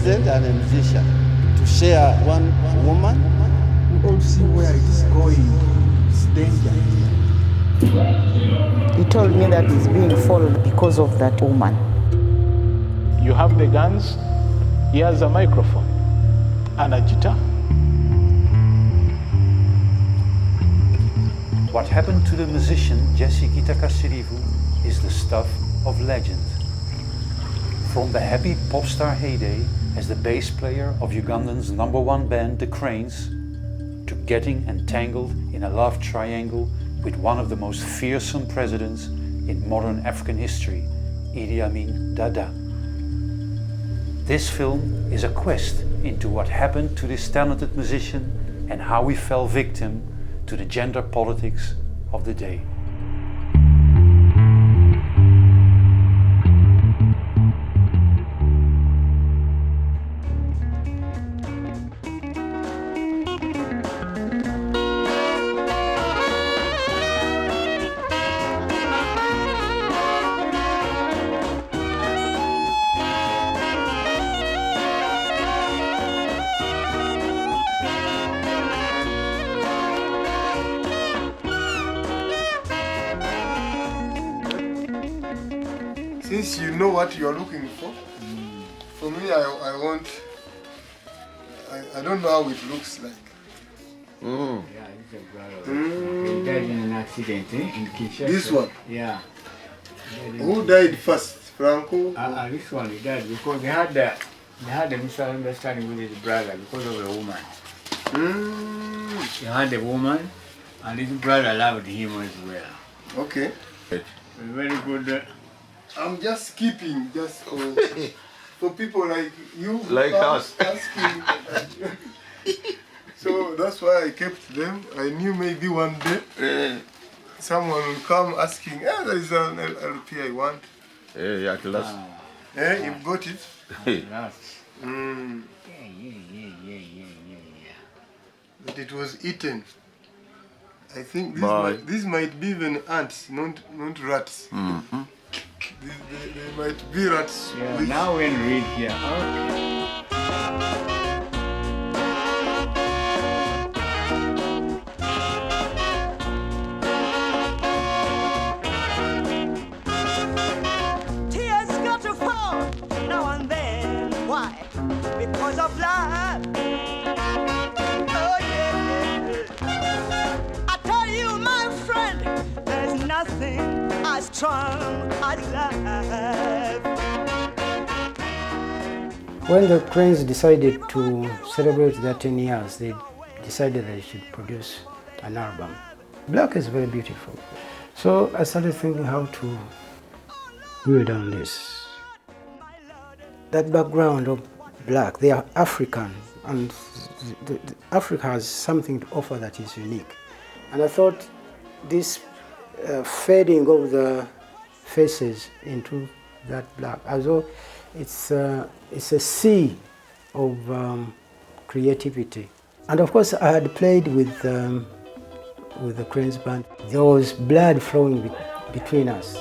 president and a musician to share one woman. We all see where it's going. It's danger. He told me that he's being followed because of that woman. You have the guns, he has a microphone and a guitar. What happened to the musician Jessy Gitta is the stuff of legend. From the happy pop star heyday as the bass player of Ugandan's #1 band, The Cranes, to getting entangled in a love triangle with one of the most fearsome presidents in modern African history, Idi Amin Dada. This film is a quest into what happened to this talented musician and how he fell victim to the gender politics of the day. Since you know what you are looking for me, I don't know how it looks like. Yeah, it's a brother. He died in an accident in Kinshasa. This one? Yeah. Who died first, Franco? This one he died because they had a misunderstanding with his brother because of the woman. He had a woman and his brother loved him as well. Okay. Very good. I'm just keeping, for people like you, like us. Asking. So that's why I kept them. I knew maybe one day someone will come asking, there is an LP I want. Yeah, at last. You've got it? At last. Yeah. But it was eaten. I think this might be even ants, not rats. Mm-hmm. They might be rats. Yeah, now we'll read here. Tears got to fall now and then. Why? Because of love. Oh yeah. I tell you, my friend, there's nothing as strong as love. When the Cranes decided to celebrate their 10 years, they decided they should produce an album. Black is very beautiful. So I started thinking how to build on this. That background of black, they are African, and Africa has something to offer that is unique. And I thought this fading of the faces into that black, as though it's a sea of creativity. And of course I had played with the Cranes band. There was blood flowing between us.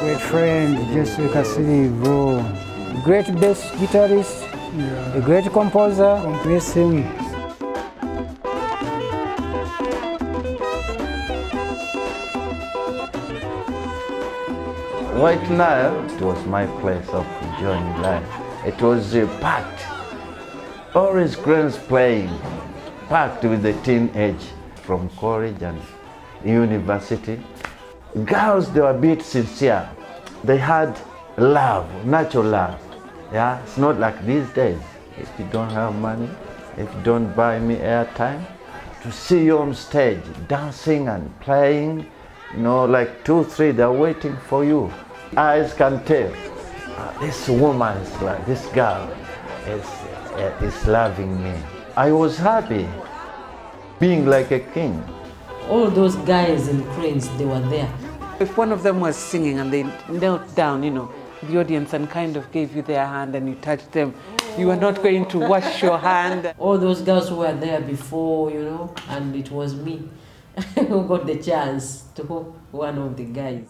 Great friend, Jessy Gitta, great bass guitarist, a great composer, miss him. Right now, it was my place of enjoying life. It was packed. Always Cranes playing, packed with the teenage from college and university. Girls, they were a bit sincere. They had love, natural love. Yeah, it's not like these days. If you don't have money, if you don't buy me airtime, to see you on stage dancing and playing, you know, like 2, 3, they're waiting for you. Eyes can tell. This woman is like, this girl is loving me. I was happy, being like a king. All those guys in Cranes, they were there. If one of them was singing and they knelt down, you know, the audience and kind of gave you their hand and you touched them, You are not going to wash your hand. All those girls who were there before, you know, and it was me who got the chance to hook one of the guys.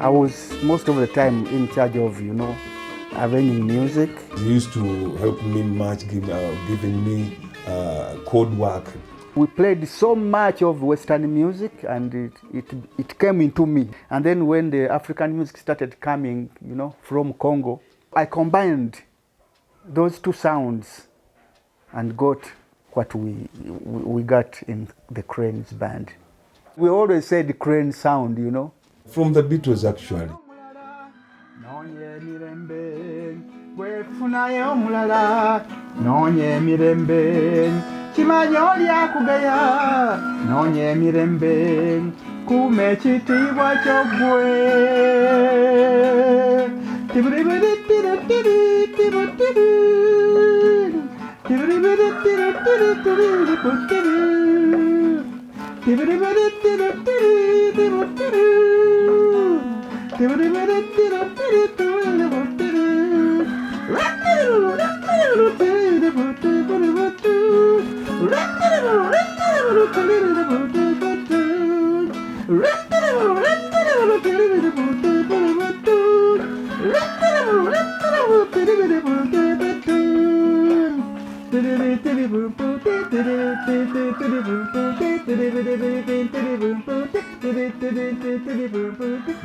I was most of the time in charge of, arranging music. He used to help me much, giving me code work. We played so much of Western music and it came into me. And then when the African music started coming, from Congo, I combined those two sounds and got what we got in the Cranes band. We always said the Crane sound, From the Beatles, actually.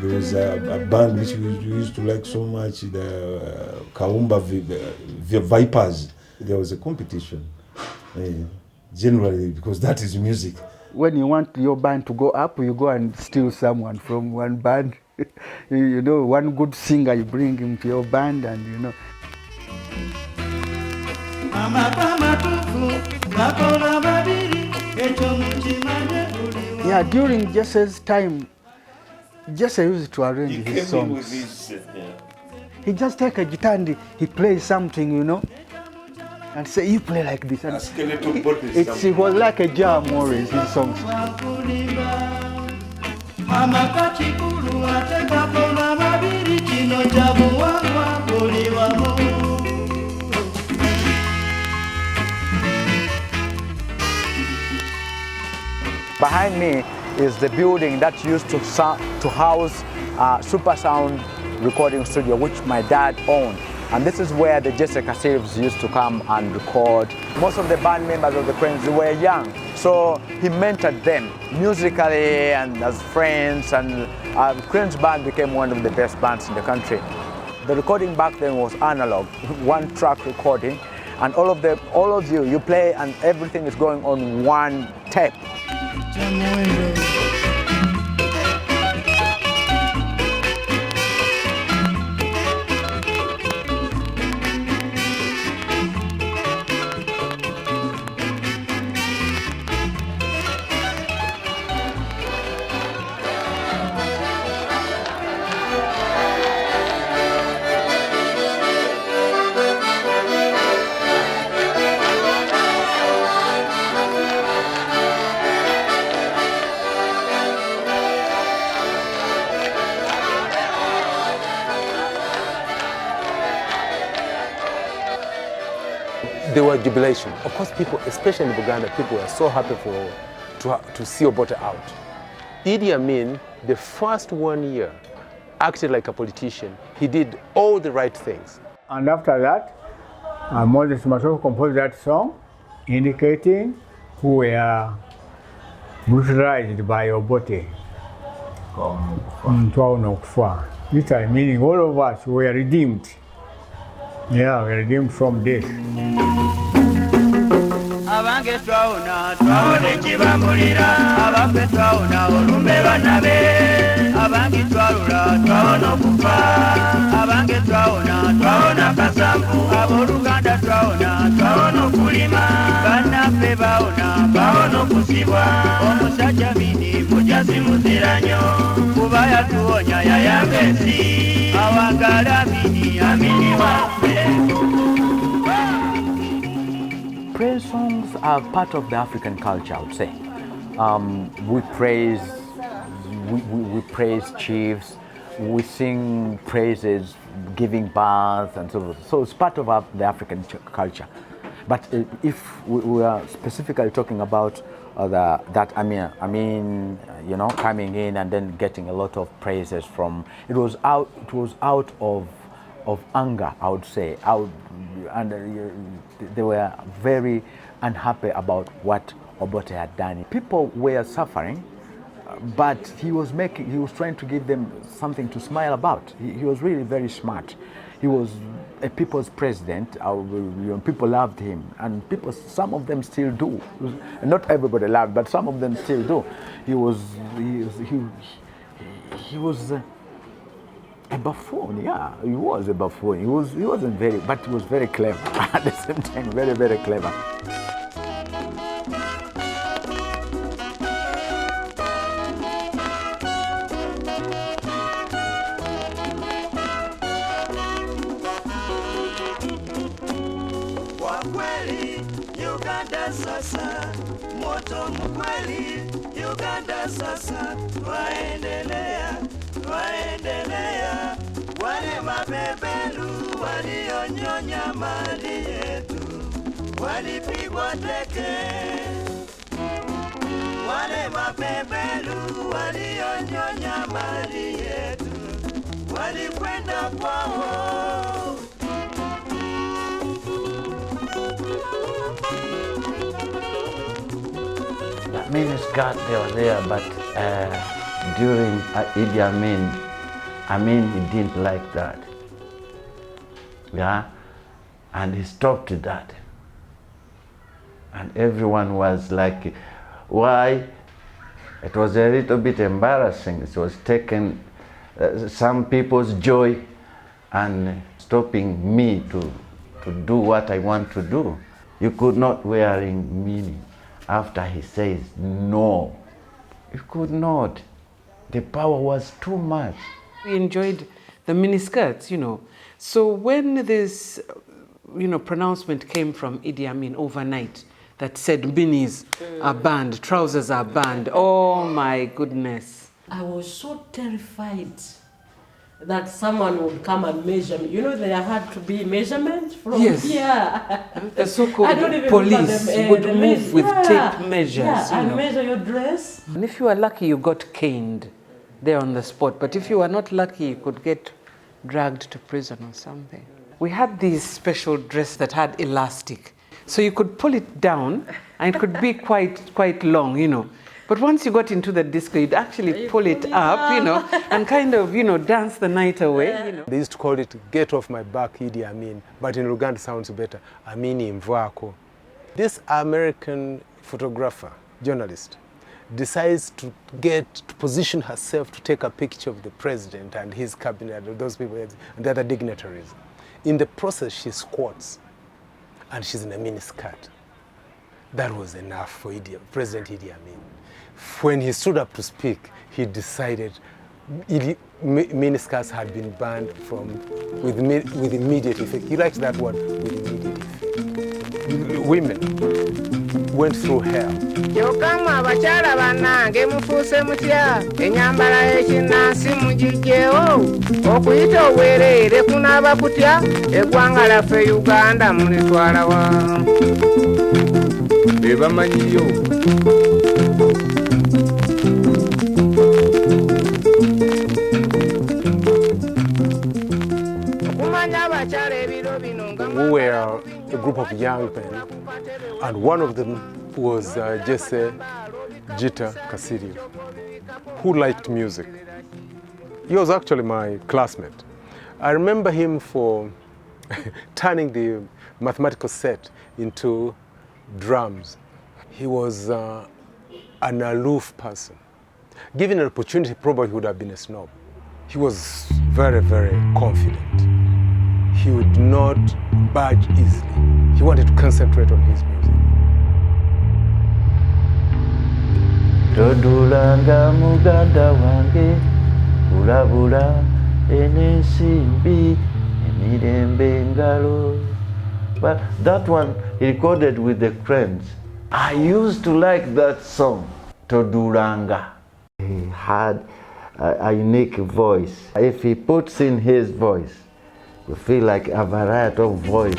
There was a band which we used to like so much, the Kaumba Vipers. There was a competition, generally, because that is music. When you want your band to go up, you go and steal someone from one band. One good singer, you bring him to your band and Yeah, during Jesse's time, Jesse used to arrange his songs. He just take a guitar and he plays something, and say, you play like this. And it was like a jam always, his songs. Behind me is the building that used to house Super Sound recording studio, which my dad owned. And this is where the Jessy Gitta used to come and record. Most of the band members of the Cranes were young, so he mentored them musically and as friends, and Cranes band became one of the best bands in the country. The recording back then was analog, one-track recording, and all of you play and everything is going on one tape. There were jubilation. Of course, people, especially in Uganda, people were so happy to see Obote out. Idi Amin, the first 1 year, acted like a politician. He did all the right things. And after that, Moses Masoko composed that song, indicating who were brutalized by Obote. This time, meaning all of us were redeemed. Yeah, we are redeemed from this. Abange twaona twaone kibamulira abaffe twaona olumbe banabe abange twalula twaona okufa abange twaona twaona kasanvu abooluganda twaona okulima bannaffe baona okusibwa omusajja bini mukazi muziranyo kuba yatuwonya yayambesi awagala Amini waffe. Praise songs are part of the African culture, I would say. We praise chiefs, we sing praises, giving baths and so forth. So it's part of the African culture. But if we are specifically talking about that Amin, you know, coming in and then getting a lot of praises from, it was out of anger, I would say. They were very unhappy about what Obote had done. People were suffering, but he was trying to give them something to smile about. He was really very smart. He was a people's president. People loved him, and some of them still do. Not everybody loved, but some of them still do. He was a buffoon. Yeah, he was a buffoon. He wasn't very, but he was very clever at the same time. Very, very clever. Sasa moto mkweli Uganda sasa waendelea wale mabebelu walionyonya mali yetu walipigwa teke wale mabebelu walionyonya mali yetu walikwenda kwao. Miniskirt, they were there, but during Idi Amin, he didn't like that. Yeah, and he stopped that. And everyone was like, why? It was a little bit embarrassing. It was taking some people's joy and stopping me to do what I want to do. You could not wearing mini. After he says no, you could not. The power was too much. We enjoyed the miniskirts, you know. So when this, pronouncement came from Idi Amin overnight that said minis are banned, trousers are banned, oh my goodness. I was so terrified that someone would come and measure me. You know, there had to be measurements from here. The so-called police would move with tape measures. And measure your dress. And if you were lucky, you got caned there on the spot. But if you were not lucky, you could get dragged to prison or something. We had this special dress that had elastic. So you could pull it down, and it could be quite long, you know. But once you got into the disco, you'd actually pull it up, and kind of, dance the night away. They used to call it "Get Off My Back, Idi Amin," but in Uganda sounds better, Amini Mvako. This American photographer, journalist, decides to position herself to take a picture of the president and his cabinet, those people, and the other dignitaries. In the process, she squats, and she's in a miniskirt. That was enough for President Idi Amin. When he stood up to speak, he decided miniskirts had been banned with immediate effect. He likes that word, with immediate effect. Women went through hell. Yokamwa abachala bannange mufuse mutya enyambala y'ekinnansi mugijjewo okuyita obwereere kunaaba kutya eggwanga laffe Uganda mulitwala wa be bamanyiyo. We were a group of young men, and one of them was Jessy Gitta, Cyril, who liked music. He was actually my classmate. I remember him for turning the mathematical set into drums. He was an aloof person. Given an opportunity, probably he would have been a snob. He was very, very confident. He would not budge easily. He wanted to concentrate on his music. Todulanga muganda wange bulabula enesimbi emirembe ngalo. But that one he recorded with the Cranes. I used to like that song, Todulanga. He had a unique voice. If he puts in his voice, you feel like a variety of voice.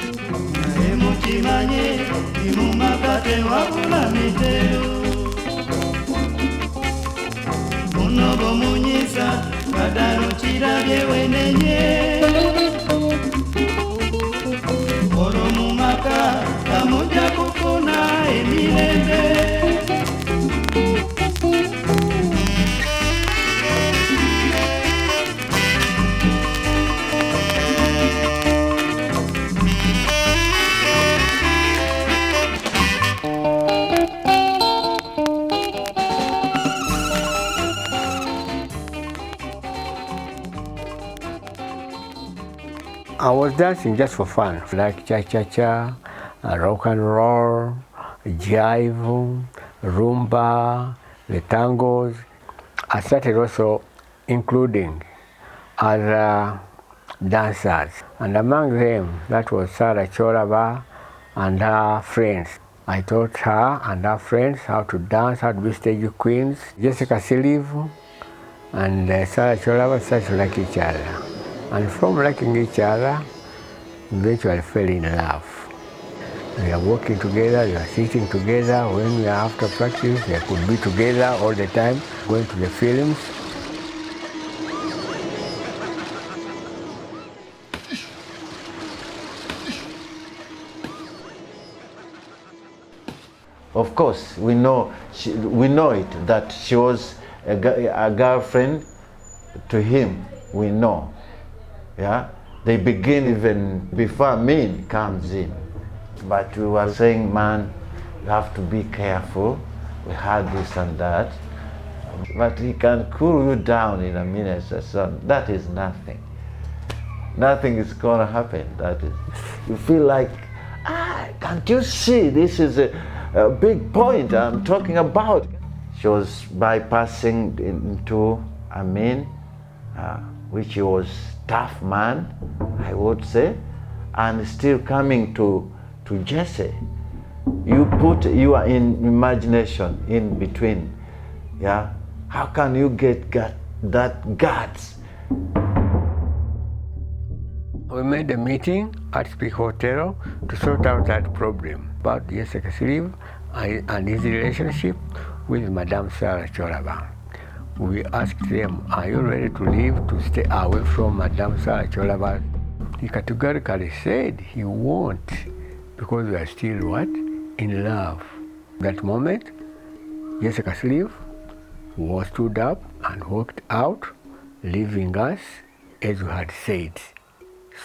I was dancing just for fun, like cha-cha-cha, rock and roll, jive, rumba, the tangos. I started also including other dancers. And among them, that was Sarah Choraba and her friends. I taught her and her friends how to dance, how to be stage queens. Jessica Gitta and Sarah Choraba started to like each other. And from liking each other, eventually fell in love. We are working together, we are sitting together. When we are after practice, they could be together all the time, going to the films. Of course, we know it that she was a girlfriend to him. We know, yeah. They begin even before Amin comes in. But we were saying, man, you have to be careful. We had this and that. But he can cool you down in a minute. So that is nothing. Nothing is gonna happen. That is, you feel like, can't you see this is a big point I'm talking about? She was bypassing into Amin, which was tough man, I would say, and still coming to Jessy. You put your imagination in between, yeah? How can you get that guts? We made a meeting at Speak Hotel to sort out that problem about Jessy Gitta and his relationship with Madame Sarah Choraba. We asked them, are you ready to leave to stay away from Madame Sarah Choraba? He categorically said he won't, because we are still what? In love. That moment, Jessy Gitta was stood up and walked out, leaving us as we had said.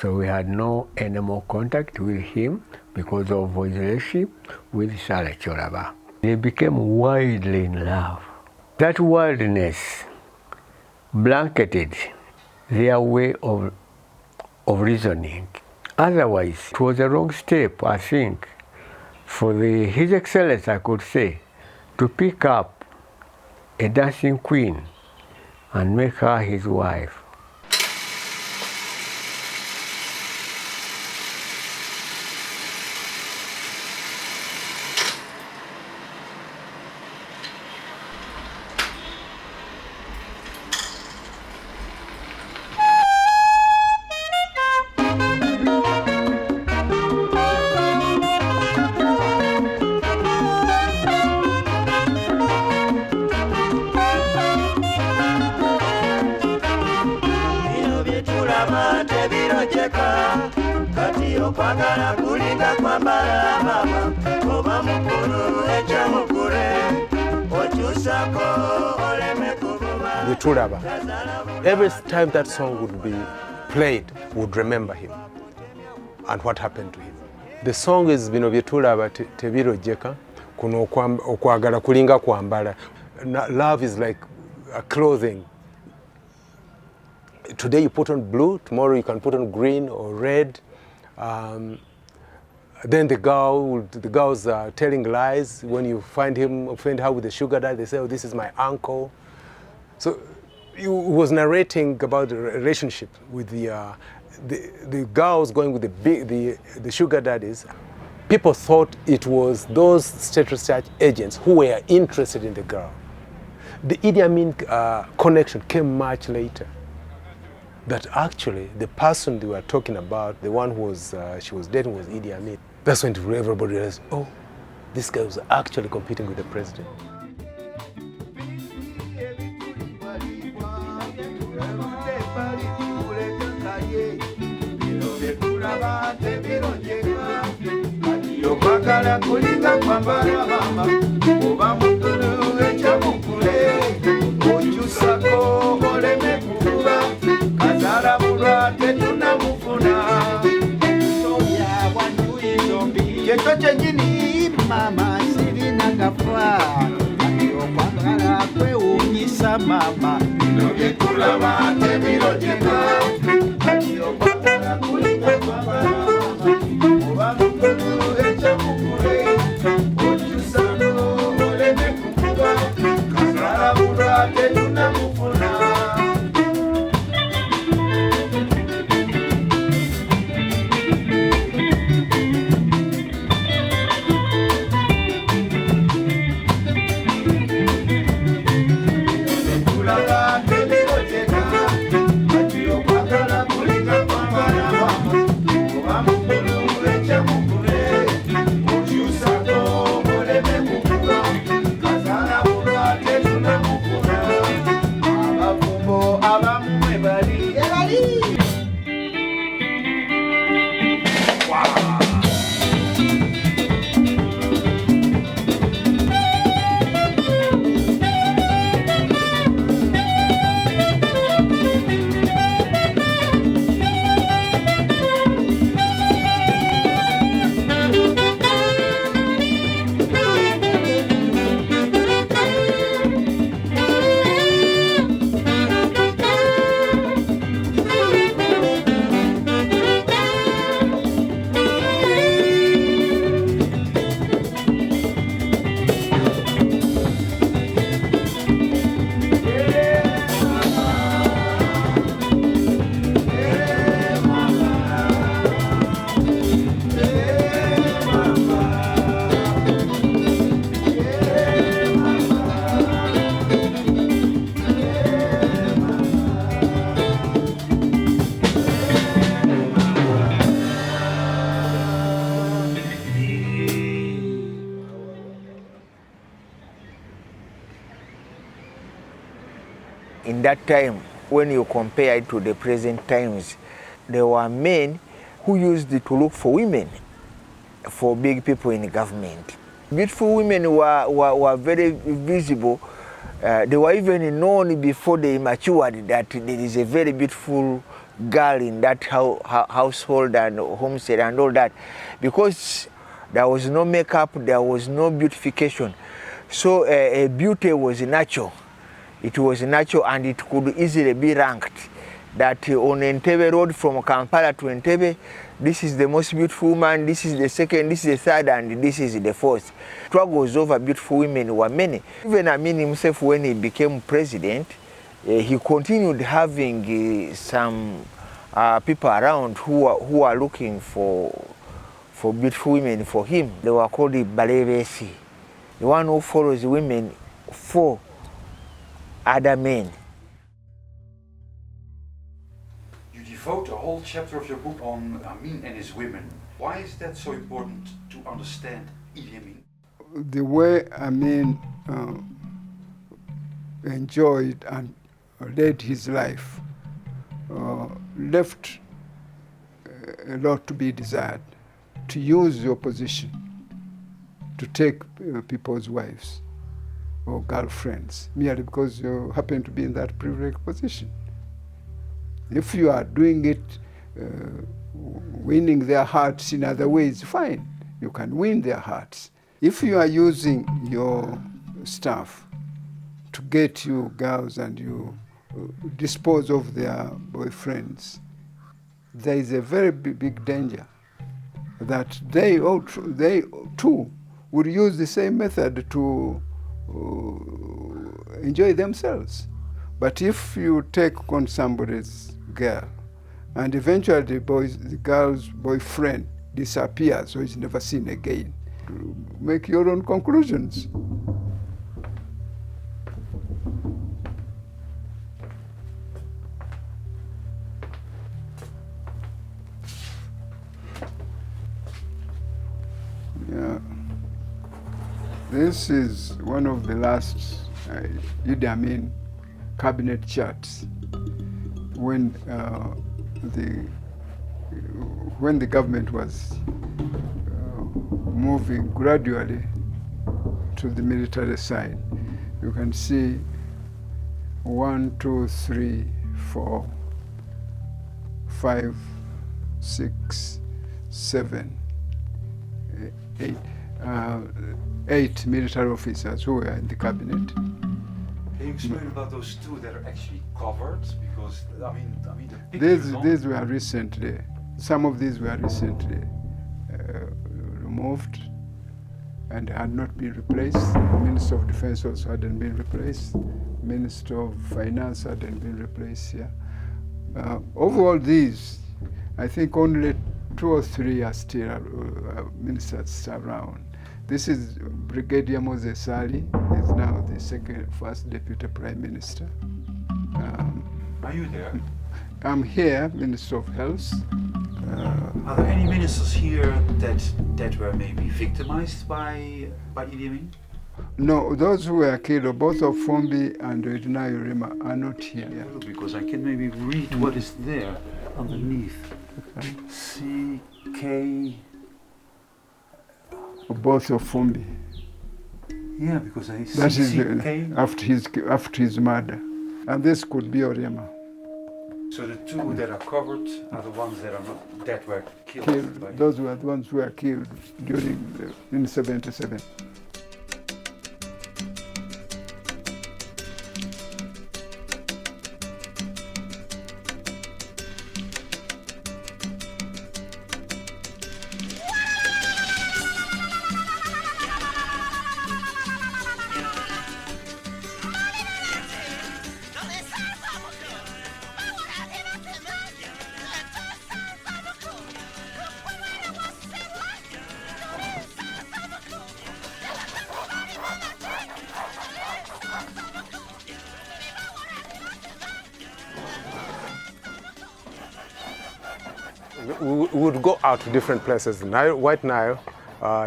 So we had no any more contact with him because of his relationship with Sarah Choraba. They became wildly in love. That wildness blanketed their way of reasoning. Otherwise, it was a wrong step, I think, for His Excellency, I could say, to pick up a dancing queen and make her his wife. Every time that song would be played, would remember him and what happened to him. The song is Bino Byetulaba Tebirojeka, kuno okwagala kulinga kwambala. Love is like a clothing. Today you put on blue, tomorrow you can put on green or red. Then the girls are telling lies. When you find her with the sugar daddy, they say, oh, this is my uncle. So he was narrating about the relationship with the girls going with the sugar daddies. People thought it was those state research agents who were interested in the girl. The Idi Amin connection came much later. That actually the person they were talking about, the one who she was dating, was Idi Amin. That's when everybody realized, oh, this guy was actually competing with the president. Cheto chenjini mama sirina gafa Ndiyo kwangala kwe unyisa mama Ndoge kula wate mirojeka Ndiyo kwangala kulinga kwa mama Oba mkulu echa mkule Ojusano ole mekukuba Kazara urate tunamufuna In that time, when you compare it to the present times, there were men who used it to look for women, for big people in the government. Beautiful women were very visible. They were even known before they matured that there is a very beautiful girl in that household and homestead and all that, because there was no makeup, there was no beautification. So beauty was natural. It was natural and it could easily be ranked. That on Entebbe Road from Kampala to Entebbe, this is the most beautiful woman, this is the second, this is the third, and this is the fourth. Struggles over beautiful women were many. Even Amin himself, when he became president, he continued having some people around who are looking for beautiful women for him. They were called the ballad of Jessy, the one who follows women for other men. You devote a whole chapter of your book on Amin and his women. Why is that so important to understand Idi Amin? The way Amin enjoyed and led his life left a lot to be desired. To use your position to take people's wives or girlfriends merely because you happen to be in that privileged position. If you are doing it, winning their hearts in other ways, fine, you can win their hearts. If you are using your staff to get you girls and you dispose of their boyfriends, there is a very big danger. that they too would use the same method to enjoy themselves. But if you take on somebody's girl, and eventually the girl's boyfriend disappears or is never seen again, make your own conclusions. Yeah. This is one of the last Idi Amin cabinet charts when the government was moving gradually to the military side. You can see 1, 2, 3, 4, 5, 6, 7, 8. 8 military officers who were in the cabinet. Can you explain about those two that are actually covered? Because I mean the pictures. These were recently. Some of these were recently removed and had not been replaced. The Minister of Defense also hadn't been replaced. Minister of Finance hadn't been replaced. Yeah. Of all these, I think only 2 or 3 are still ministers around. This is Brigadier Moses Ali, is now the first Deputy Prime Minister. Are you there? I'm here, Minister of Health. Are there any ministers here that were maybe victimized by Idi Amin? No, those who were killed, both of Fumbi and Edna Urima, are not here. Yeah. Because I can maybe read what is there underneath. CK. Both of Fumbi. Yeah, because I see that is CK. after his murder, and this could be Orema. So the 2 that are covered are the ones that were killed. Those were the ones who were killed in 1977. We would go out to different places, White Nile,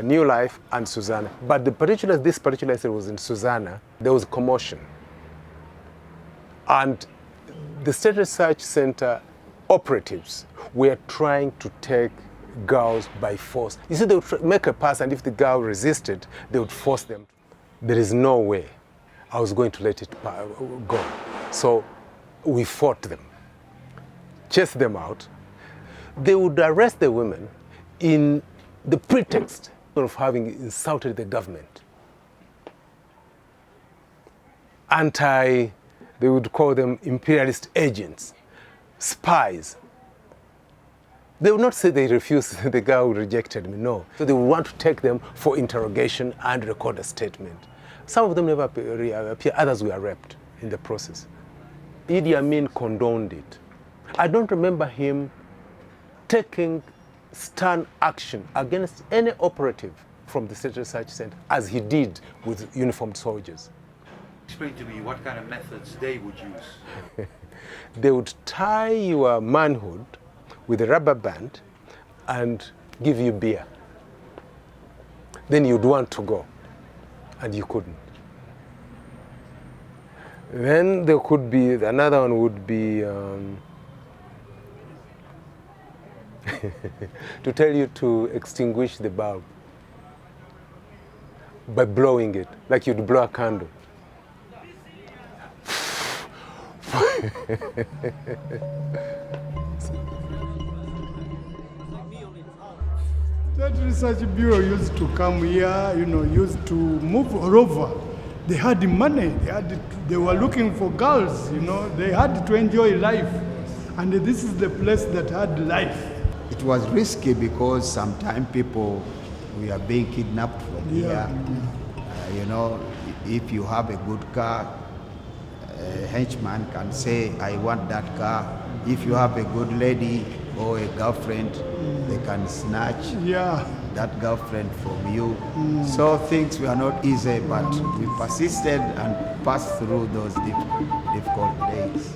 New Life, and Susanna. But this particular estate was in Susanna. There was commotion. And the State Research Center operatives were trying to take girls by force. You see, they would make a pass, and if the girl resisted, they would force them. There is no way I was going to let it go. So we fought them, chased them out. They would arrest the women in the pretext of having insulted the government. They would call them imperialist agents, spies. They would not say they refused, the girl rejected me, no. So they would want to take them for interrogation and record a statement. Some of them never appear, others were raped in the process. Idi Amin condoned it. I don't remember him taking stern action against any operative from the State Research Center as he did with uniformed soldiers. Explain to me what kind of methods they would use. They would tie your manhood with a rubber band and give you beer. Then you'd want to go, and you couldn't. Then there could be, another one would be to tell you to extinguish the bulb by blowing it, like you'd blow a candle. That Research Bureau used to come here, used to move all over. They had money, they were looking for girls, they had to enjoy life. And this is the place that had life. It was risky because sometimes people were being kidnapped from here. You know, if you have a good car, a henchman can say, I want that car. If you have a good lady or a girlfriend, they can snatch that girlfriend from you. So things were not easy, but we persisted and passed through those difficult days.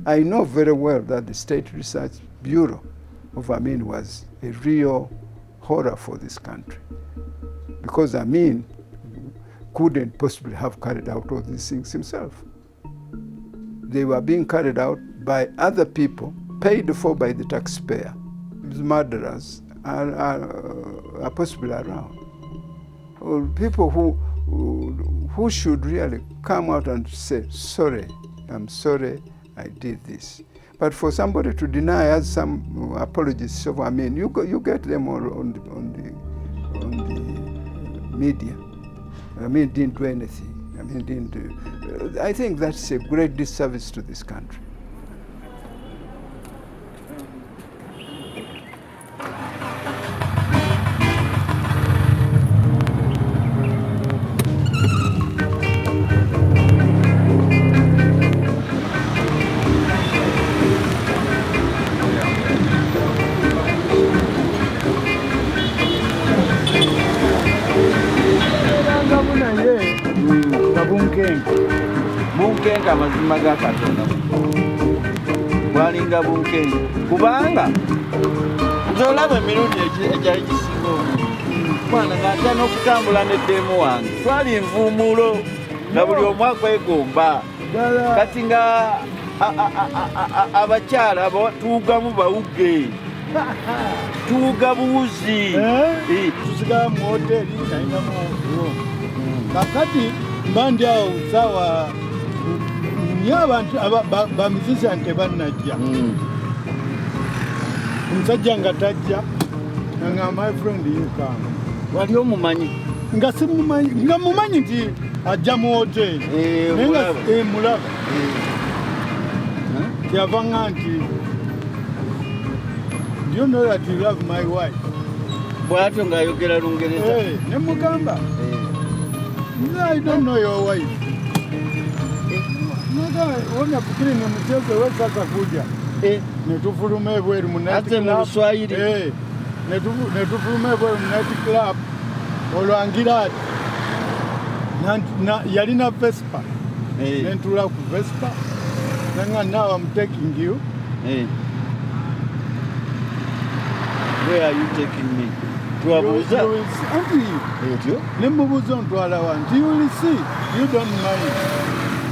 I know very well that the State Research Bureau of Amin was a real horror for this country, because Amin couldn't possibly have carried out all these things himself. They were being carried out by other people, paid for by the taxpayer. These murderers are possibly around. Or people who should really come out and say, sorry, I'm sorry, I did this. But for somebody to deny, as some apologists of Amin, you get them all on the media. Amin didn't do anything. Amin didn't do. I think that's a great disservice to this country. Bunkenga amazima ga Katonda bwalinga bunkenga kubanga nzolaba emirundi egyali gisinga mwana ng'atya n'okutambula n'eddeemu wange twali nvuumulo nga buli omu akwegomba kati nga abakyala tuugamu bawuge tuuga buwuzi tusigala mu hoteri nalinamu kakati mbandi awo sawa nyo abantu bamizisa nte bannajja omusajja nga tajja nga my friend yekanga wali omumanyi nga simumanyi nga mumanyi nti ajja mu hoteri naye mulaba kyavanga nti do you know that you love my wife bwatyo ng'ayogera Lungereza ne mugamba I don't know your wife. Ona fikiri ni mchezo wewe sasa kuja. Netufulume bweru mu night club. Ate mu Swahili. Netufulume bweru mu night club. Olwangira na yalina Vespa. Nentula ku Vespa. Nanga now I'm taking you. Where are you taking me? Tuabuza. Nemubuza ntwala wanti you will see. You don't mind.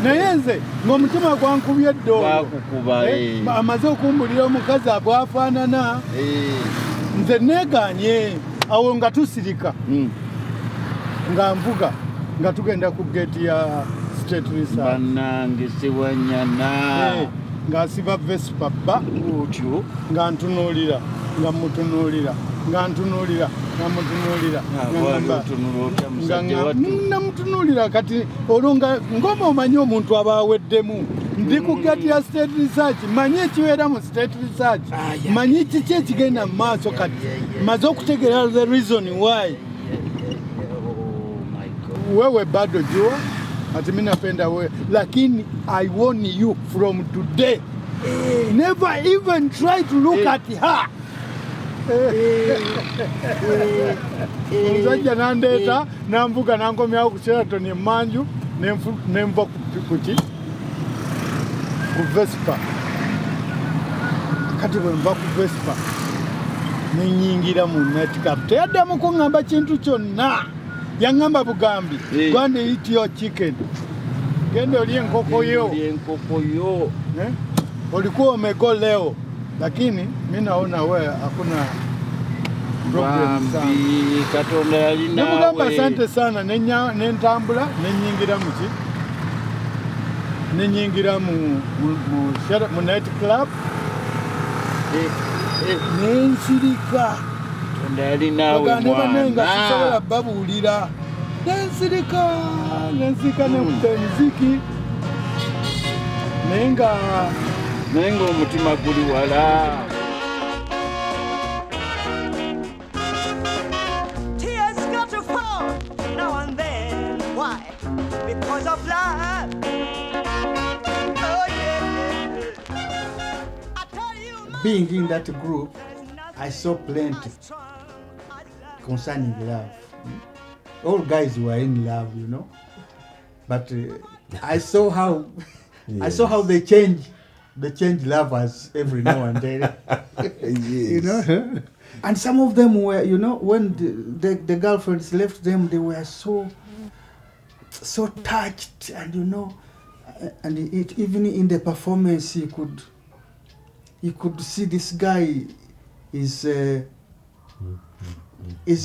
Nayenze ng'omutima gwankubye eddoolo amaze okumbulira omukazi agwafaanana nze neeganye awo nga tusirika nga nvuga nga tugenda ku geeti ya State Research bannange sewanyana ng'asiba Vespa bba otyo nga ntunuulira nga mutunuulira nga ntunuulira nga mutunuulira namutunuulira kati olwo ngoma omanyi omuntu aba aweddemu ndi ku geeti ya State Research manyi ekibeera mu State Research manyi kiki ekigenda mu maaso kati maze okutegeera the reason why wewe bado jua ati mimi napenda wewe lakini I warn you from today never even try to look at her Omusajja nandeeta namvuga nankomyawo ku Sheraton emmanju nenva kuki ku Vespa. Kati bwe nva ku Vespa ne nyingira mu nightclub. Teyaddamu kuŋŋamba kintu kyonna. Yaŋŋamba bugambi. Go and eat your chicken. Genda olye enkoko yo. Ulikuwa umego leo. Lakini mimi naona wewe hakuna problem sana. Katonda yali nawe. Nemugamba asante sana nentambula nenyingira muki. Nenyingira mu night club. Nensirika. Katonda yali nawe mwana. Sisobola babuulira. Nensirika nemuziki. Nenga omutima guli wala. Tears got to fall now and then. Why? Because of love. Oh yeah. Being in that group, I saw plenty concerning love. All guys were in love, you know. But I saw how they change lovers every now and then. You know? And some of them were, you know, when the girlfriends left them, they were so touched, and you know, and even in the performance, you could see this guy is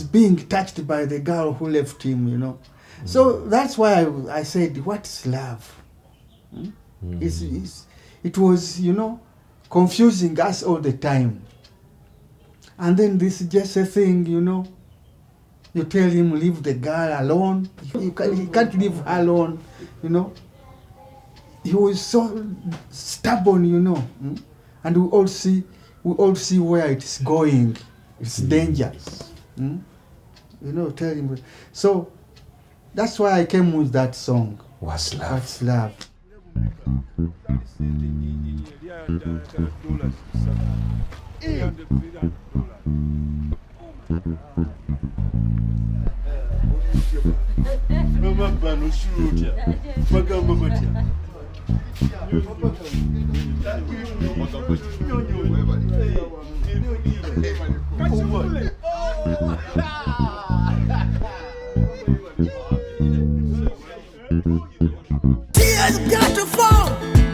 being touched by the girl who left him, you know. So that's why I said, what's love? It was, you know, confusing us all the time. And then this is just a thing, you know. You tell him, leave the girl alone. He can't leave her alone, you know. He was so stubborn, you know. And we all see where it's going. It's dangerous. You know, tell him. So that's why I came with that song. What's love? What's love? Tears got to fall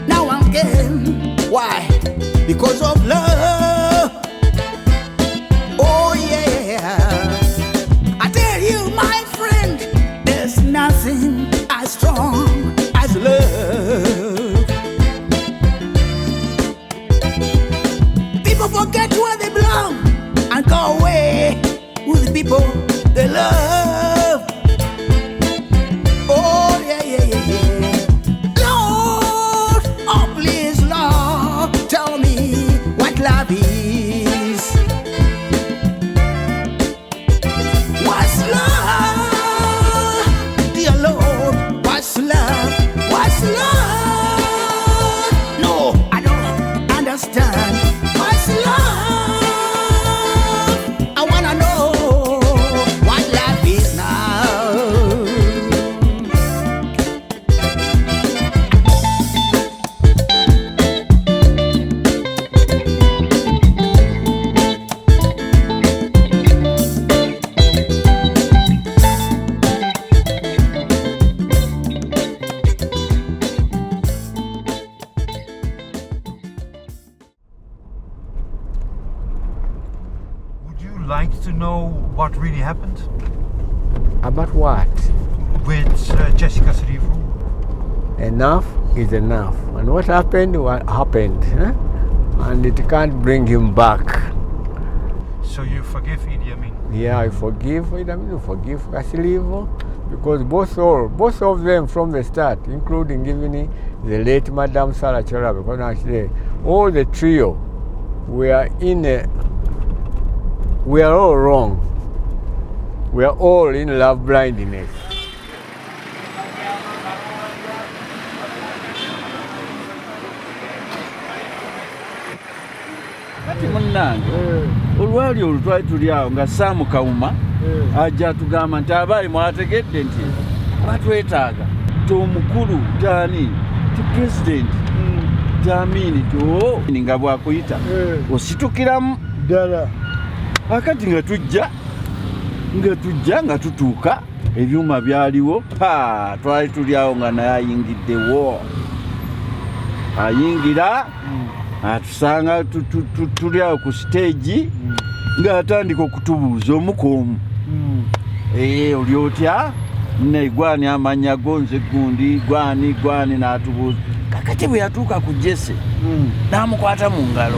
now and again. Why? Because of love. Oh yeah. I tell you, my friend, there's nothing as strong as love. People forget where they belong and go away with the people they love. Oh yeah, yeah, yeah, yeah. Lord, oh please, Lord, tell me what love is. What's love, dear Lord? What's love? What's love? No, I don't understand. What's love? I wanna know what love is now. Would you like to know what really happened? About what? With Jessica Cyril? Enough is enough. And what happened, huh? And it can't bring him back. So you forgive Idi Amin? Yeah, I forgive Idi Amin, I forgive Cyril, because both of them from the start, including even the late Madame Sarah Chora, because actually all the trio we are all wrong. We are all in love blindness. Kati munnange olwali olutwali tuli awo nga Saamu Kawuma ajja tugamba nti abaali mwategedde nti batwetaaga ti omukulu taani ti president kuyita Amin to nga bwakuyita ositukiramu ddala akati nga tujja nga tutuuka ebyuma byaliwo twali tuli awo nga naye ayingiddewo ayingira atusanga tuli awo ku stage ng'atandika okutubuuza omu ku omu oli otya nne gwani amanya gonze gundi gwani n'atubuuza kakati bwe yatuuka ku Jessy n'amukwata mu ngalo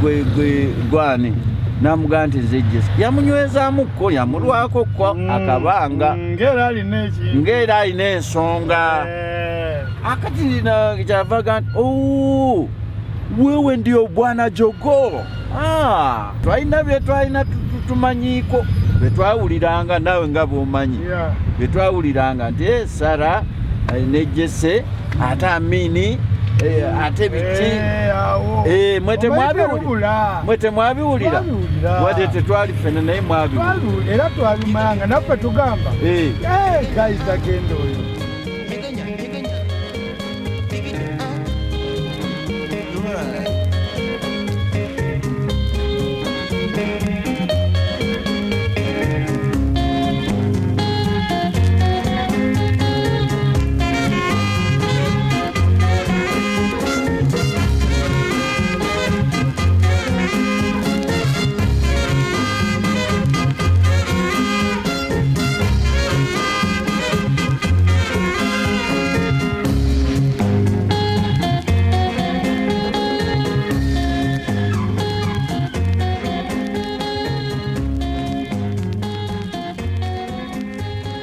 gwe gwani n'amugamba nti nze Jessy yamunywezaamuko yamulwakokko akabanga ng'era alina ensonga akati kyavaga nti wewe ndio Bwana Jogoo twalina bye twalina tumanyiiko bye twawuliranga nawe nga bw'omanyi bye twawuliranga nti Sara ne Jessy ate Amin ate biki mwe temwabiwulira wadde tetwali ffene naye mwabiwulira era twabimanga naffe tugamba gayita genda oyo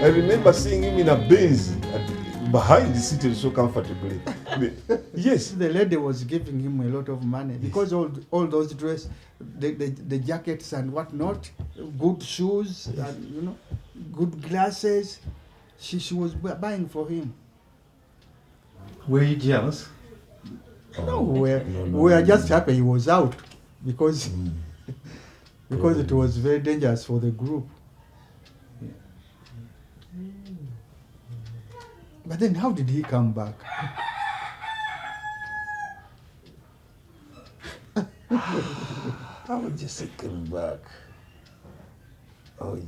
I remember seeing him in a Benz behind the seat so comfortably. Yes. The lady was giving him a lot of money because all those dresses, the jackets and whatnot, good shoes, and good glasses, she was buying for him. Were you jealous? No, we were just happy he was out because it was very dangerous for the group. But then how did he come back? How Jessy came back?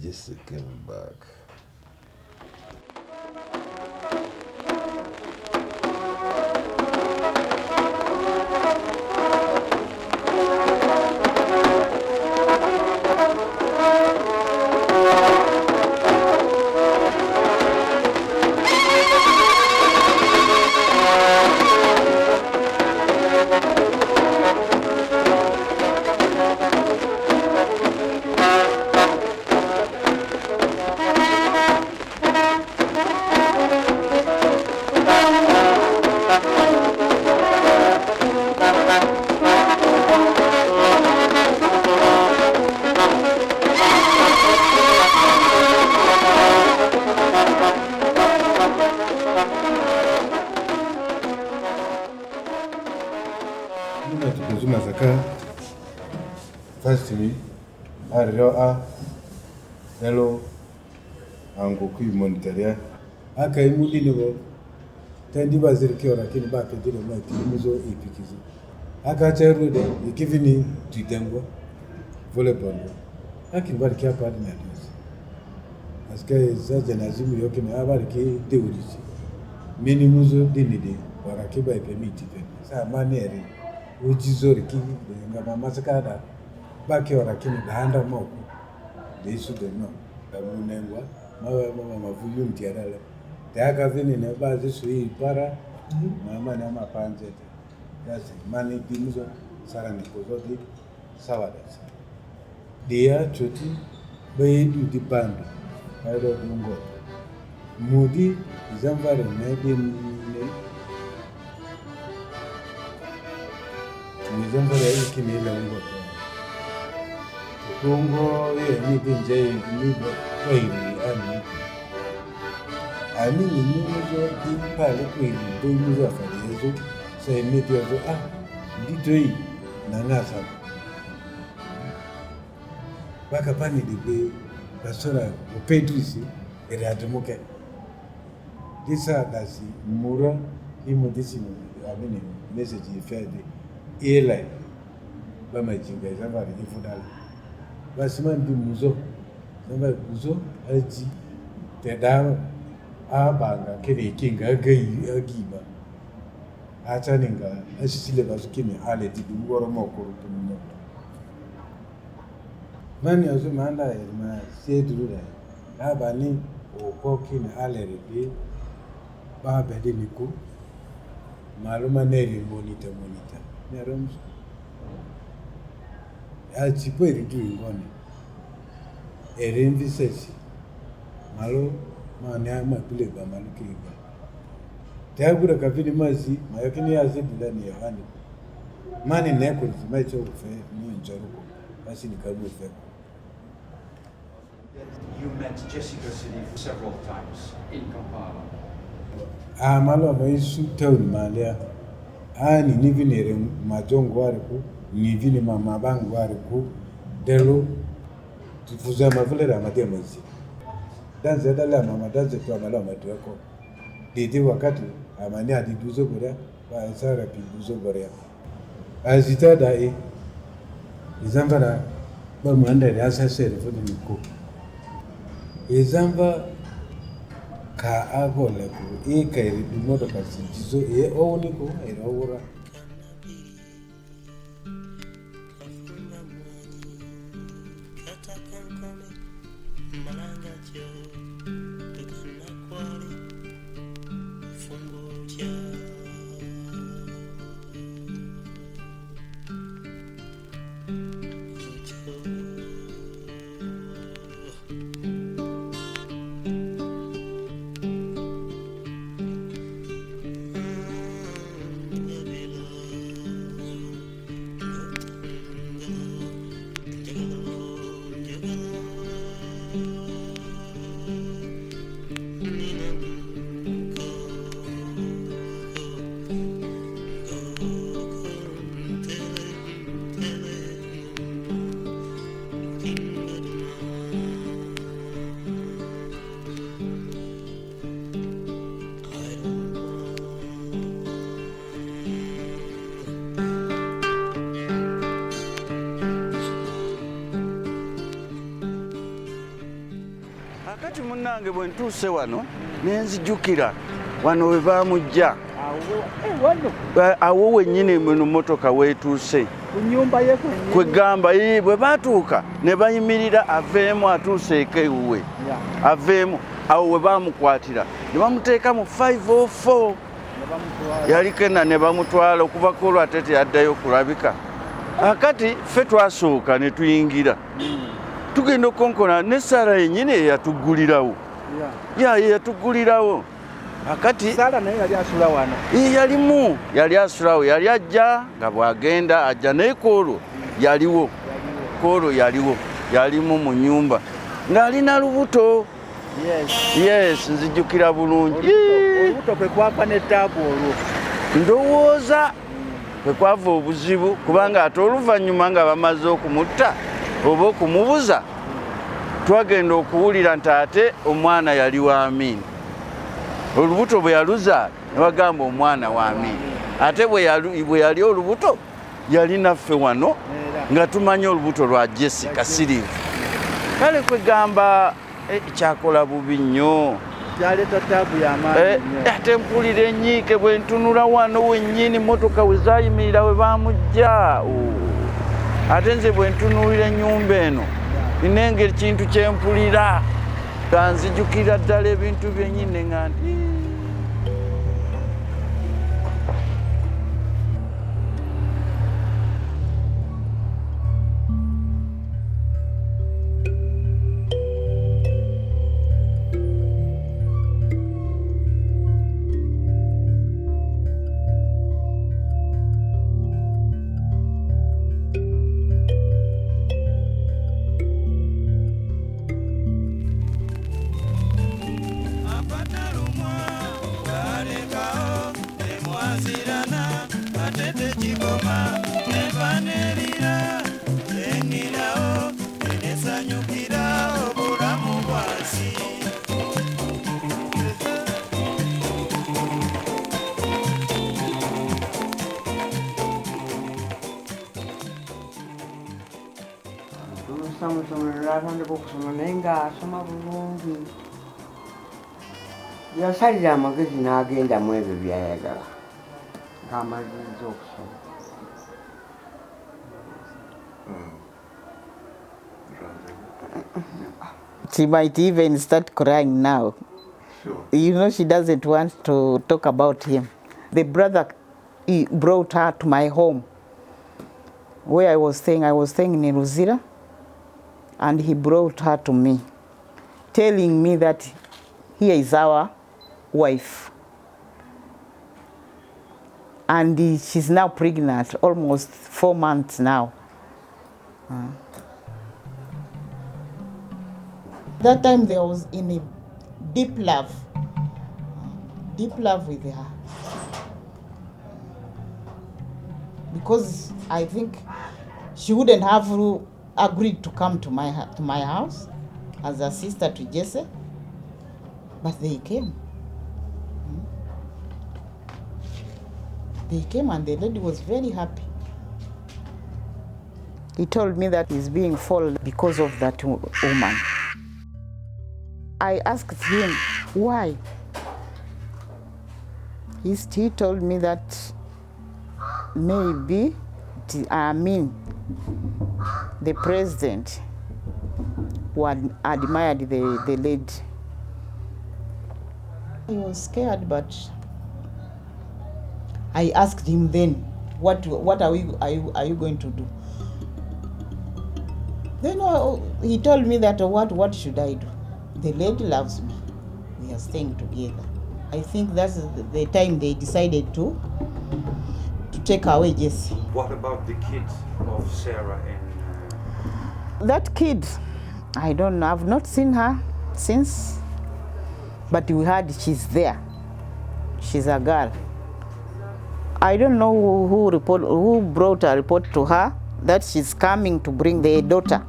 Jessy came back. Firstly, hello, ango kui monitoria. Aka imudi nibo. Tendi bazir kiora kini ba ke dire ma timizo ipikizo. Aka cheru de ikivini tuitengo volleyball. Aki bar kia pa na dis. Aska za janazimu yoke na abar ke deurisi. Mini muzo dinide warake ba permit te. Sa manere ujizo riki de ngama masakada. Baki warakini dahanda moko de isude no da munengwa mama mavuyu mtiarale teaka vini ne bazi sui para mama na mapanje that's mani bimuzo sara ni kozodi sawadas dia choti bedu di bando aido dungo mudi zamvare ne bin ne zamvare ikini la ngo Congo, ni binje ni kweli ani ni muzo di pale kweli do muzo afanye so emeti zo nditoi na ngasa baka pani de basora opedisi era demoke disa dasi mura him this message he fed airline bamajinga izabali ifudala basima ndi muzo zamba muzo aji teda abanga kene kinga agiba achaninga ashisile basukini ale tidungoro mokuru tumuno mani azumanda ma sedurura abani okokini ale rebe ba bede miku maluma neri monitor neroms achipo iritu ingone erenvisesi malo mani amapile bamalukiga tayagura kavini mazi mayakini yazidilani yohani mani nekulisi maicho ufe ni njoruko basi nikabufe. You met Jessy Gitta several times in Kampala. Malo maisu town malia ani nivinere majongo wariku nivini mamabangu wariku delo tufuza mavulera mademazi danze dala mama danze kwa malo madweko didi wakati amani adiduzo bora ba sara piduzo bora azita dai izambara ba mwanda ya sasere fodi niko izamba ka agola ku e kairi dumoto kasinjizo e oniko era ora Akati munange bwe ntuuse wano nenzijukira wano we baamujja awo wennyini mu motoka weetuuse kunyumba ye kwegamba bwe baatuuka ne bayimirira aveemu atuuseeko ewuwe aveemu awo we baamukwatira ne bamuteeka mu 504 yalikena ne bamutwala okuvako olwo ate teyaddayo kulabika. Akati ffe twasooka ne tuyingira tugenda okonkona ne Sara yennyini eyatuggulirawo yatuggulirawo. Akati Sara naye yali asula wano yali asulawo yali ajja nga bwagenda ajja naye Koolo yaliwo yalimu mu nyumba ng'alina lubuto. Yes, nzijukira bulungi. Olubuto kwe kwava n'ettaabu olwo ndowooza kwe kwava obuzibu kubanga ate oluvannyuma nga bamaze okumutta oba okumubuza twagenda okuwulira nti ate omwana yali wa Amin. Olubuto bwe yaluza ne bagamba omwana wa Amin. Ate bwe yali olubuto yali naffe wano nga tumanye olubuto lwa Jessy Kasirivu. Kale kwegamba kyakola bubi nnyo. Kyaleeta ttaabu y'amaanyi nnyo. Ate mpulira ennyiike bwe ntunula wano wennyini mmotoka we zaayimirira we baamujja. Ate nze bwe ntunuulira ennyumba eno nina engeri kintu kye mpulira nga nzijukira ddala ebintu byennyini nga nti Apata lumwa samusomera atandika okusoma naye ng'asoma bulungi yasalira amagezi n'agenda mu ebyo byayagala ng'amalirizza okusoma. She might even start crying now. Sure. You know, she doesn't want to talk about him. The brother, he brought her to my home where I was staying in Ruzira, and he brought her to me, telling me that here is our wife. And she's now pregnant, almost 4 months now. That time they was in a deep love with her. Because I think she wouldn't have agreed to come to my house as a sister to Jessy, but they came. They came and the lady was very happy. He told me that he's being followed because of that woman. I asked him, why? He told me that maybe Amin, the president, who had admired the lady. He was scared, but I asked him then, what are you going to do? Then he told me that what should I do? The lady loves me. We are staying together. I think that's the time they decided to take away Jessy. What about the kids of Sarah and... That kid, I don't know. I've not seen her since, but we heard she's there. She's a girl. I don't know who brought a report to her that she's coming to bring the daughter.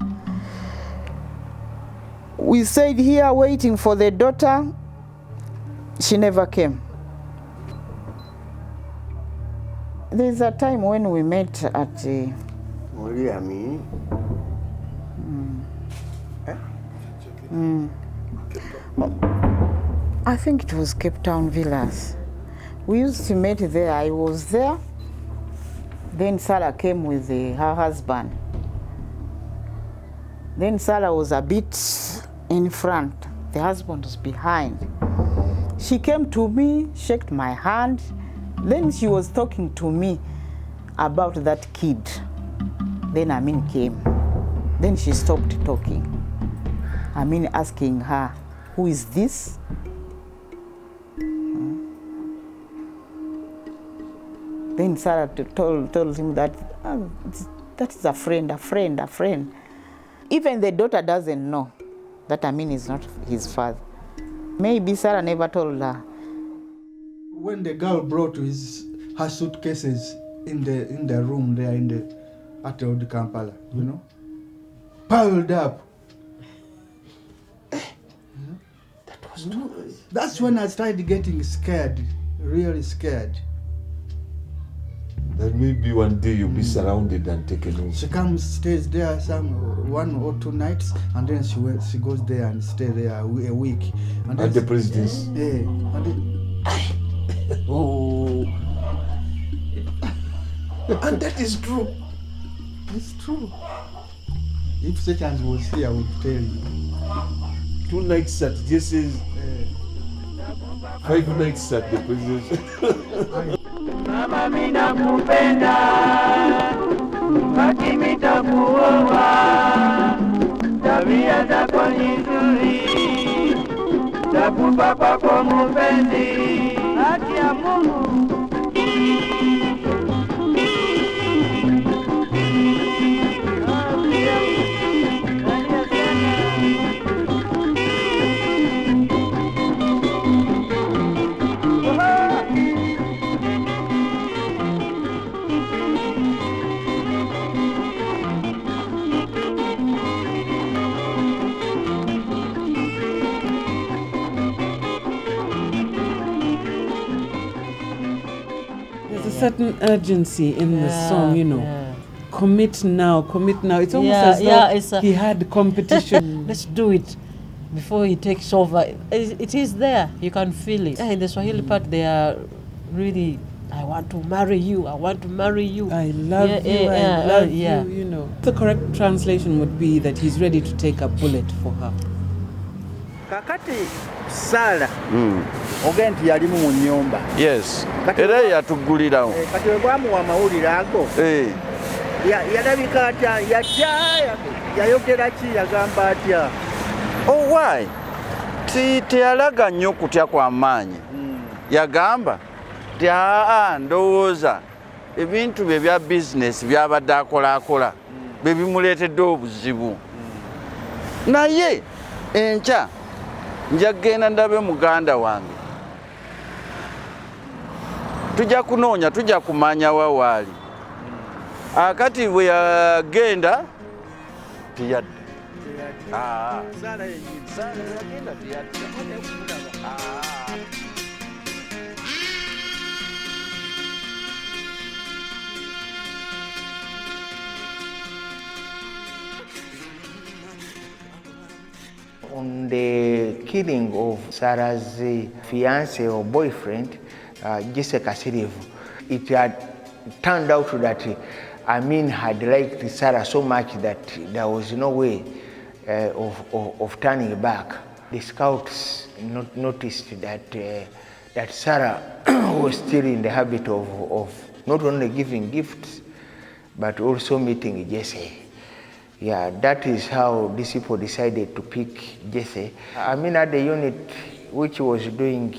We stayed here waiting for the daughter. She never came. There's a time when we met at... Amin? I think it was Cape Town Villas. We used to meet there. I was there. Then Sarah came with her husband. Then Sarah was a bit in front. The husband was behind. She came to me, shook my hand. Then she was talking to me about that kid. Then Amin came. Then she stopped talking. Amin asking her, who is this? Then Sarah told him that that is a friend. Even the daughter doesn't know that Amin is not his father. Maybe Sarah never told her. When the girl brought her suitcases in the room there at Old Kampala, you know, piled up. That's when I started getting scared, really scared. That maybe one day you'll be surrounded and taken over. She comes, stays there 1 or 2 nights, and then she goes there and stay there a week. And at the presidency. Yeah. Oh. And that is true. It's true. If Satan was here, I would tell you. 2 nights at Jessy's, 5 nights at the presidency. Mama mina kupenda, lakini takuoa, tabia zako ni nzuri, takupa kwako mpenzi, haki ya Mungu. There's a certain urgency in the song, you know. Commit now. It's almost as though he had competition. Let's do it before he takes over. It is there. You can feel it. In the Swahili part, they are really, I want to marry you. I want to marry you. I love you. I love you. You know. The correct translation would be that he's ready to take a bullet for her. Kakati Sala. Ogenti yalimu mu nnyumba. Yes. Era yatugulirawo. Kati bwe bwamuwa amawulire ago. Yalabika atya, yayogera ki, yagamba atya? Oh, why? Teyalaga nnyo kutya kwa maanyi. Yagamba ti ndowooza ebintu bye bya bizinesi byabadde akolaakola bye bimuleetedde obuzibu. Naye enkya nja kgenda ndabe muganda wange. Tujja kunoonya, tujja kumanya wawaali. Akati bwe yagenda teyadda. Sala yagenda teyadda. On the killing of Sarah's fiancé or boyfriend, Jessy Gitta, it had turned out that Amin had liked Sarah so much that there was no way of turning back. The scouts noticed that Sarah was still in the habit of not only giving gifts, but also meeting Jessy. Yeah, that is how these people decided to pick Jessy. Amin had a unit which was doing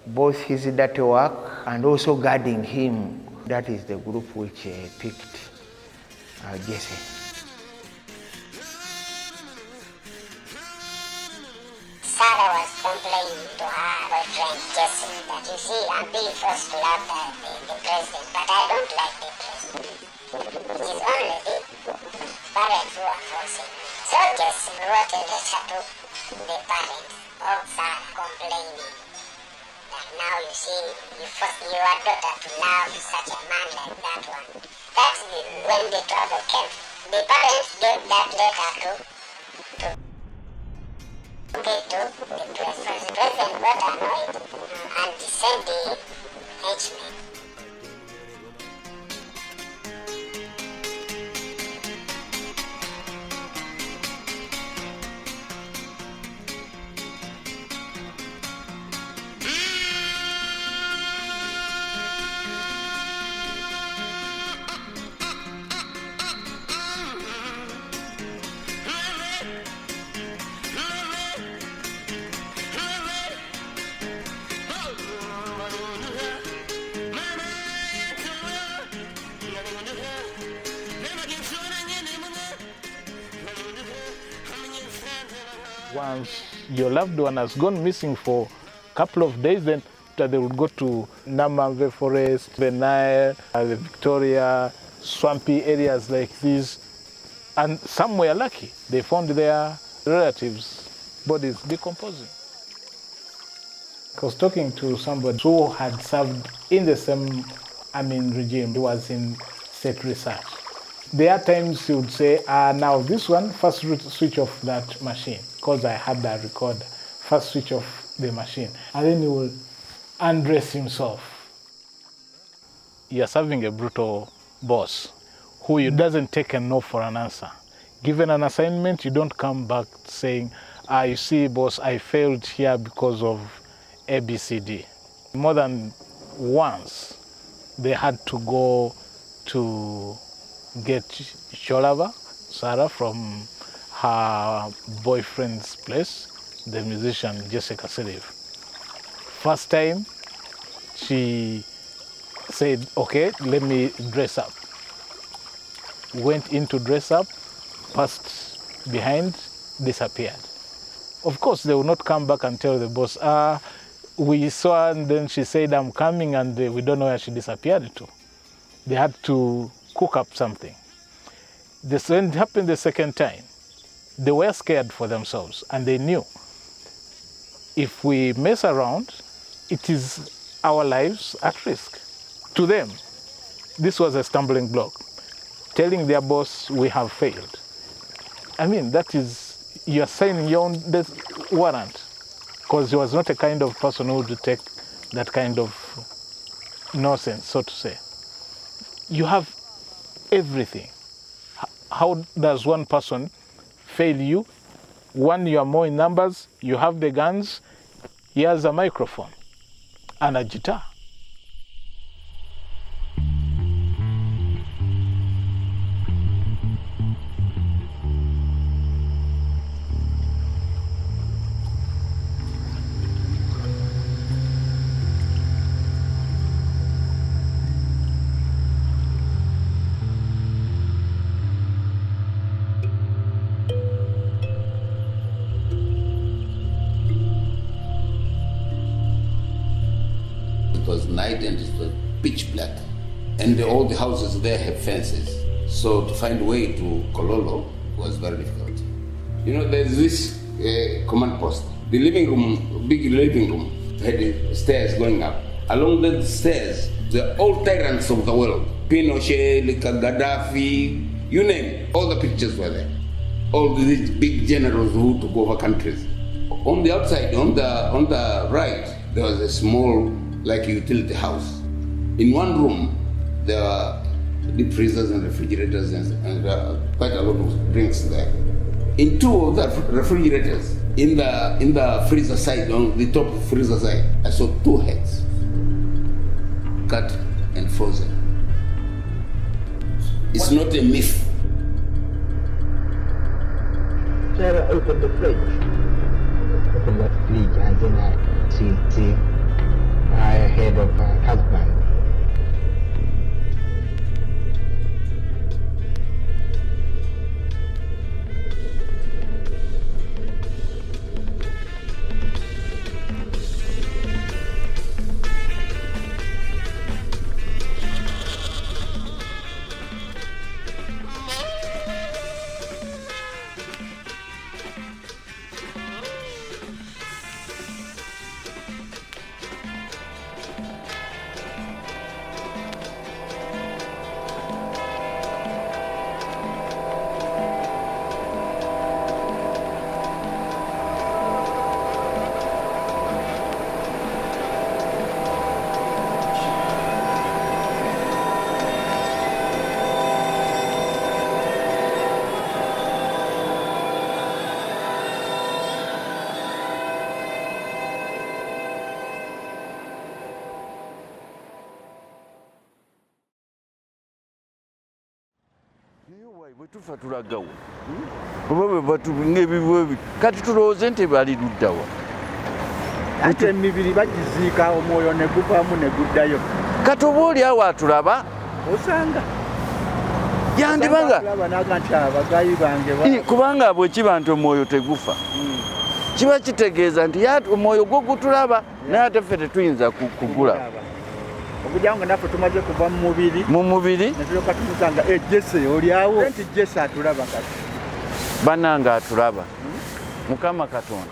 both his dirty work and also guarding him. That is the group which picked Jessy. Sarah was complaining to her boyfriend Jessy that, you see, I'm being forced to love the president, but I don't like the president. It is only the parents who are forcing. So Jessy wrote a letter to the parents of Sarah complaining that now you see, you force your daughter to love such a man like that one. That's when the trouble came. The parents gave that letter to the president. The president got annoyed and sent the henchmen. Once your loved one has gone missing for a couple of days, then they would go to Namamve Forest, the Nile, the Victoria, swampy areas like this. And some were lucky. They found their relatives' bodies decomposing. I was talking to somebody who had served in the same Amin regime. He was in set research. There are times he would say, now this one, first switch off that machine, because I had that recorder, first switch off the machine. And then he will undress himself. You're serving a brutal boss who doesn't take a no for an answer. Given an assignment, you don't come back saying, you see, boss, I failed here because of ABCD. More than once, they had to go to get Cholava, Sarah, from her boyfriend's place, the musician Jessy Gitta. First time, she said, okay, let me dress up. Went in to dress up, passed behind, disappeared. Of course, they will not come back and tell the boss, we saw her and then she said, I'm coming, and we don't know where she disappeared to. They had to cook up something. This happened the second time. They were scared for themselves, and they knew if we mess around, it is our lives at risk. To them, this was a stumbling block. telling their boss, we have failed. I mean, that is, you're signing your own death warrant, because he was not a kind of person who would take that kind of nonsense, so to say. You have everything. How does one person fail you? One, you are more in numbers, you have the guns, he has a microphone and a guitar. It was night and it was pitch black. And all the houses there have fences. So to find a way to Kololo was very difficult. You know, there's this command post. The living room, big living room, had stairs going up. Along the stairs, the all tyrants of the world, Pinochet, Gaddafi, you name it, all the pictures were there. All these big generals who took over countries. On the outside, on the right, there was a small, like utility house. In one room, there were deep freezers and refrigerators and quite a lot of drinks there. In two of the refrigerators, in the freezer side, on the top freezer side, I saw two heads, cut and frozen. It's not a myth. Sarah opened the fridge. Opened that fridge and then I see a head of a husband. Tufa tulagawo oba batulinga ebibuebi kati tulowooze nti bali luddawa ate emibiri bagiziika omwoyo ne guvaamu ne guddayo kati oba oli awo atulaba osanga yandibanga naga nti abagayi bange kubanga bwekiba nti omwoyo tegufa kiba kitegeeza nti omwoyo gwo gutulaba naye ate ffe tetuyinza kugula okujja nga naffe tumaze kuva mu mubiri ne tulyoka tumusanga Jessy oli awo nti Jessy atulaba kati bannange atulaba Mukama Katonda.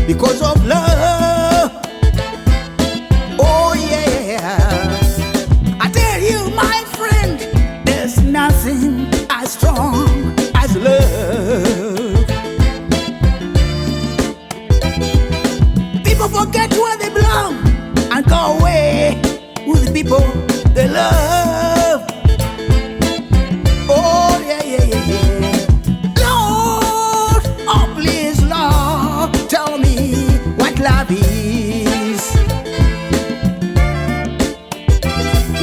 Because of love, oh yeah. I tell you, my friend, there's nothing as strong as love. People forget where they belong and go away with the people they love. Oh yeah, yeah, yeah, yeah. Lord, oh please, Lord, tell me what love is.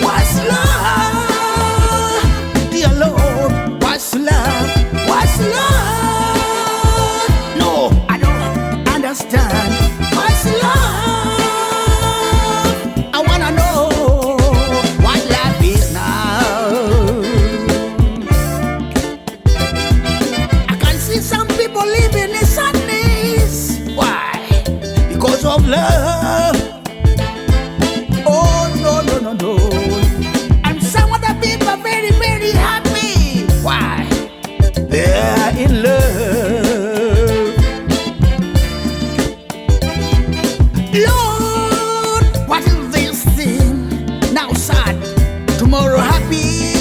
What's love? Dear Lord, what's love? What's love? No, I don't understand. What's love? I wanna know what love tomorrow happy.